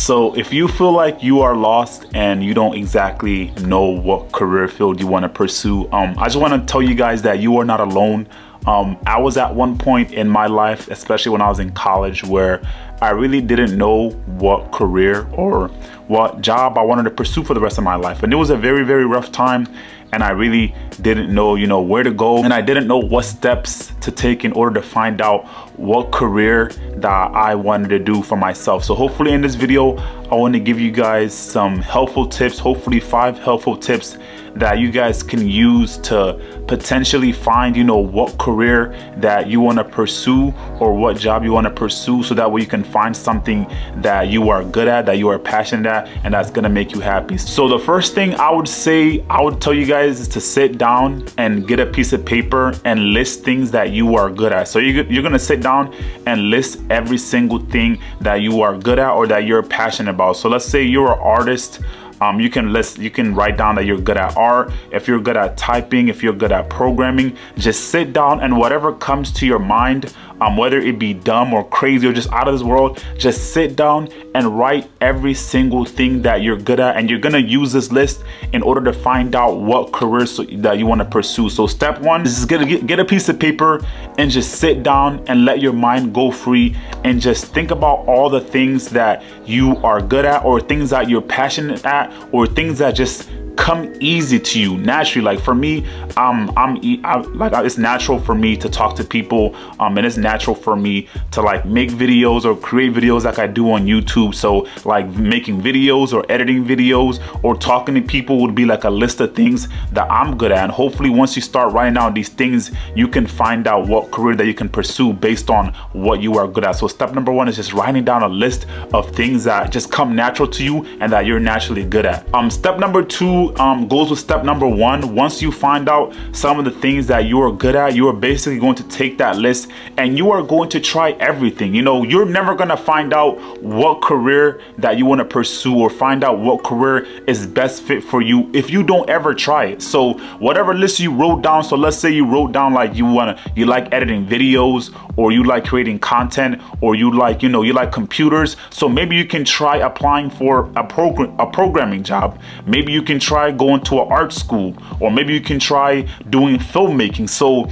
So if you feel like you are lost and you don't exactly know what career field you want to pursue, I just want to tell you guys that you are not alone. I was at one point in my life, especially when I was in college, where I really didn't know what career or what job I wanted to pursue for the rest of my life. And it was a very, very rough time. And I really didn't know, where to go. And I didn't know what steps to take in order to find out what career that I wanted to do for myself. So hopefully in this video, I want to give you guys some helpful tips, hopefully 5 helpful tips that you guys can use to potentially find, what career that you want to pursue or what job you want to pursue, so that way you can find something that you are good at, that you are passionate at, and that's going to make you happy. So the first thing I would tell you guys is to sit down and get a piece of paper and list things that you are good at. So you're going to sit down and list every single thing that you are good at or that you're passionate about. So let's say you're an artist. You can write down that you're good at art. If you're good at typing, if you're good at programming, just sit down and whatever comes to your mind, whether it be dumb or crazy or just out of this world, just sit down and write every single thing that you're good at. And you're gonna use this list in order to find out what career that you want to pursue. So step 1 is just get a piece of paper and just sit down and let your mind go free and just think about all the things that you are good at or things that you're passionate at or things that just come easy to you naturally. Like for me, it's natural for me to talk to people, and it's natural for me to like make videos or create videos like I do on YouTube. So like making videos or editing videos or talking to people would be like a list of things that I'm good at. And hopefully once you start writing down these things, you can find out what career that you can pursue based on what you are good at. So step number 1 is just writing down a list of things that just come natural to you and that you're naturally good at. Step number 2 goes with step number 1. Once you find out some of the things that you are good at, you are basically going to take that list and you are going to try everything. You're never going to find out what career that you want to pursue or find out what career is best fit for you if you don't ever try it. So whatever list you wrote down, so let's say you wrote down like you like editing videos, or you like creating content, or you like computers. So maybe you can try applying for a programming job. Maybe you can try going to an art school, or maybe you can try doing filmmaking. So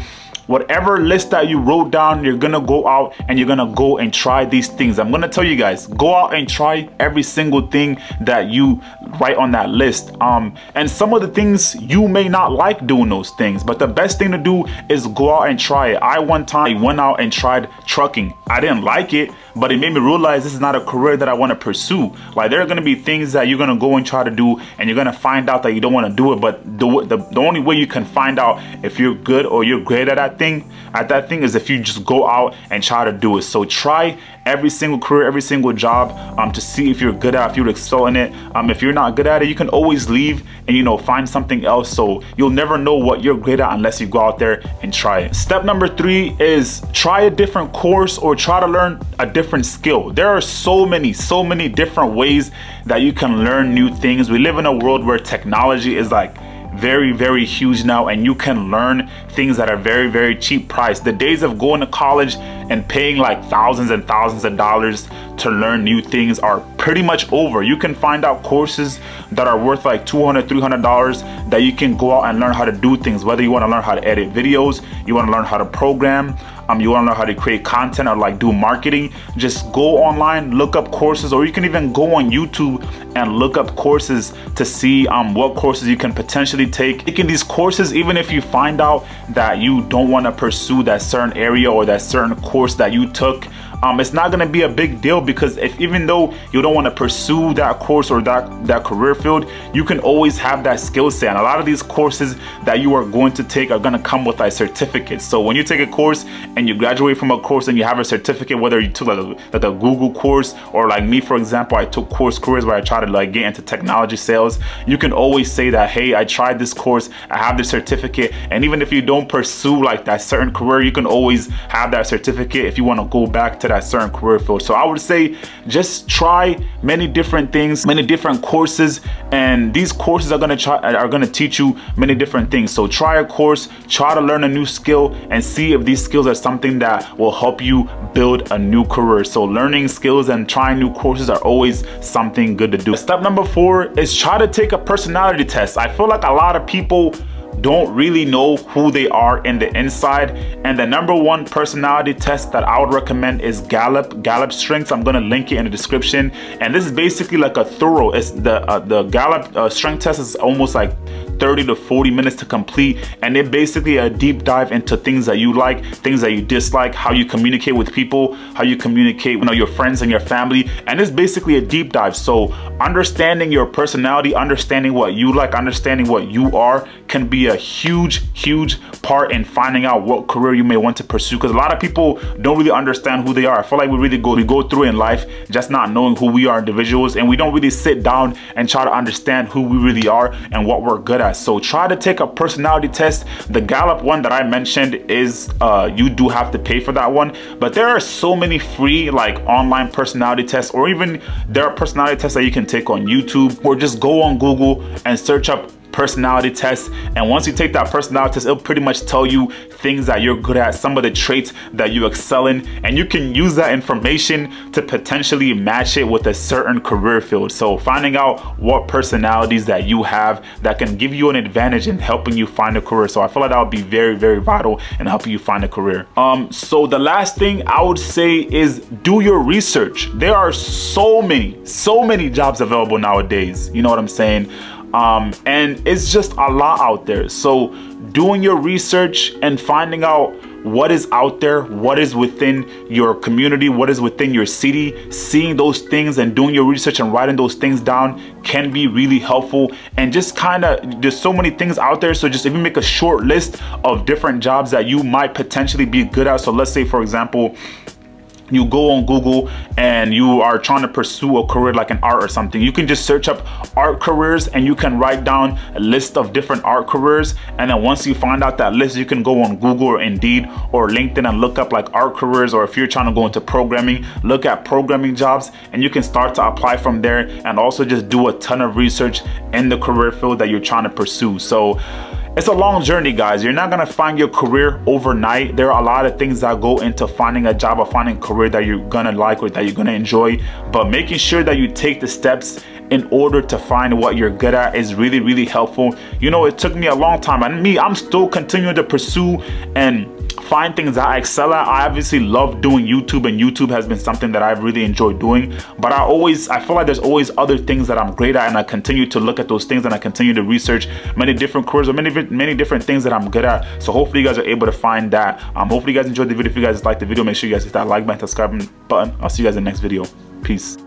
whatever list that you wrote down, you're gonna go out and you're gonna go and try these things. I'm gonna tell you guys, go out and try every single thing that you write on that list. And some of the things you may not like doing those things, but the best thing to do is go out and try it. I one time went out and tried trucking. I didn't like it, but it made me realize this is not a career that I want to pursue. Like there are going to be things that you're going to go and try to do, and you're going to find out that you don't want to do it. But the only way you can find out if you're good or you're great at that thing is if you just go out and try to do it. So try every single career, every single job, to see if you're good at it, if you excel in it. If you're not good at it, you can always leave and find something else. So you'll never know what you're great at unless you go out there and try it. Step number 3 is try a different course or try to learn a different skill. There are so many different ways that you can learn new things. We live in a world where technology is like very, very huge now, and you can learn things at a very, very cheap price. The days of going to college and paying like thousands and thousands of dollars to learn new things are pretty much over. You can find out courses that are worth like $200, $300 that you can go out and learn how to do things. Whether you want to learn how to edit videos, you want to learn how to program, you want to learn how to create content or like do marketing, just go online, look up courses, or you can even go on YouTube and look up courses to see what courses you can potentially take. Taking these courses, even if you find out that you don't want to pursue that certain area or that certain course that you took, it's not going to be a big deal, because even though you don't want to pursue that course or that career field, you can always have that skill set. And a lot of these courses that you are going to take are going to come with a certificate. So when you take a course and you graduate from a course and you have a certificate, whether you took like a Google course, or like me, for example, I took course careers where I try to like get into technology sales, you can always say that, hey, I tried this course, I have this certificate. And even if you don't pursue like that certain career, you can always have that certificate if you want to go back to that certain career field. So I would say just try many different things, many different courses, and these courses are gonna teach you many different things. So try a course, try to learn a new skill, and see if these skills are something that will help you build a new career. So learning skills and trying new courses are always something good to do. Step number 4 is try to take a personality test. I feel like a lot of people don't really know who they are in the inside, and the number 1 personality test that I would recommend is Gallup Strengths. I'm gonna link it in the description, and this is basically like a thorough, it's the Gallup strength test is almost like 30 to 40 minutes to complete, and it basically a deep dive into things that you like, things that you dislike, how you communicate with people, how you communicate, you know, your friends and your family, and it's basically a deep dive. So understanding your personality, understanding what you like, understanding what you are can be a huge part in finding out what career you may want to pursue, because a lot of people don't really understand who they are. I feel like we go through in life just not knowing who we are individuals, and we don't really sit down and try to understand who we really are and what we're good at. So try to take a personality test. The Gallup one that I mentioned is you do have to pay for that one, but there are so many free like online personality tests, or even there are personality tests that you can take on YouTube, or just go on Google and search up personality test, and once you take that personality test, it'll pretty much tell you things that you're good at, some of the traits that you excel in, and you can use that information to potentially match it with a certain career field. So finding out what personalities that you have that can give you an advantage in helping you find a career. So I feel like that would be very vital in helping you find a career. So the last thing I would say is do your research. There are so many jobs available nowadays, you know what I'm saying? And it's just a lot out there. So doing your research and finding out what is out there, what is within your community, what is within your city, seeing those things and doing your research and writing those things down can be really helpful. And just there's so many things out there. So just even make a short list of different jobs that you might potentially be good at. So let's say, for example, you go on Google and you are trying to pursue a career like an art or something. You can just search up art careers and you can write down a list of different art careers, and then once you find out that list, you can go on Google or Indeed or LinkedIn and look up like art careers, or if you're trying to go into programming, look at programming jobs, and you can start to apply from there, and also just do a ton of research in the career field that you're trying to pursue. So it's a long journey, guys. You're not gonna find your career overnight. There are a lot of things that go into finding a job or finding a career that you're gonna like or that you're gonna enjoy, but making sure that you take the steps in order to find what you're good at is really helpful. You know, it took me a long time, and I'm still continuing to pursue and find things that I excel at. I obviously love doing YouTube, and YouTube has been something that I've really enjoyed doing, but I feel like there's always other things that I'm great at, and I continue to look at those things, and I continue to research many different careers or many different things that I'm good at. So hopefully you guys are able to find that. Hopefully you guys enjoyed the video. If you guys liked the video, make sure you guys hit that like button, subscribe button. I'll see you guys in the next video. Peace.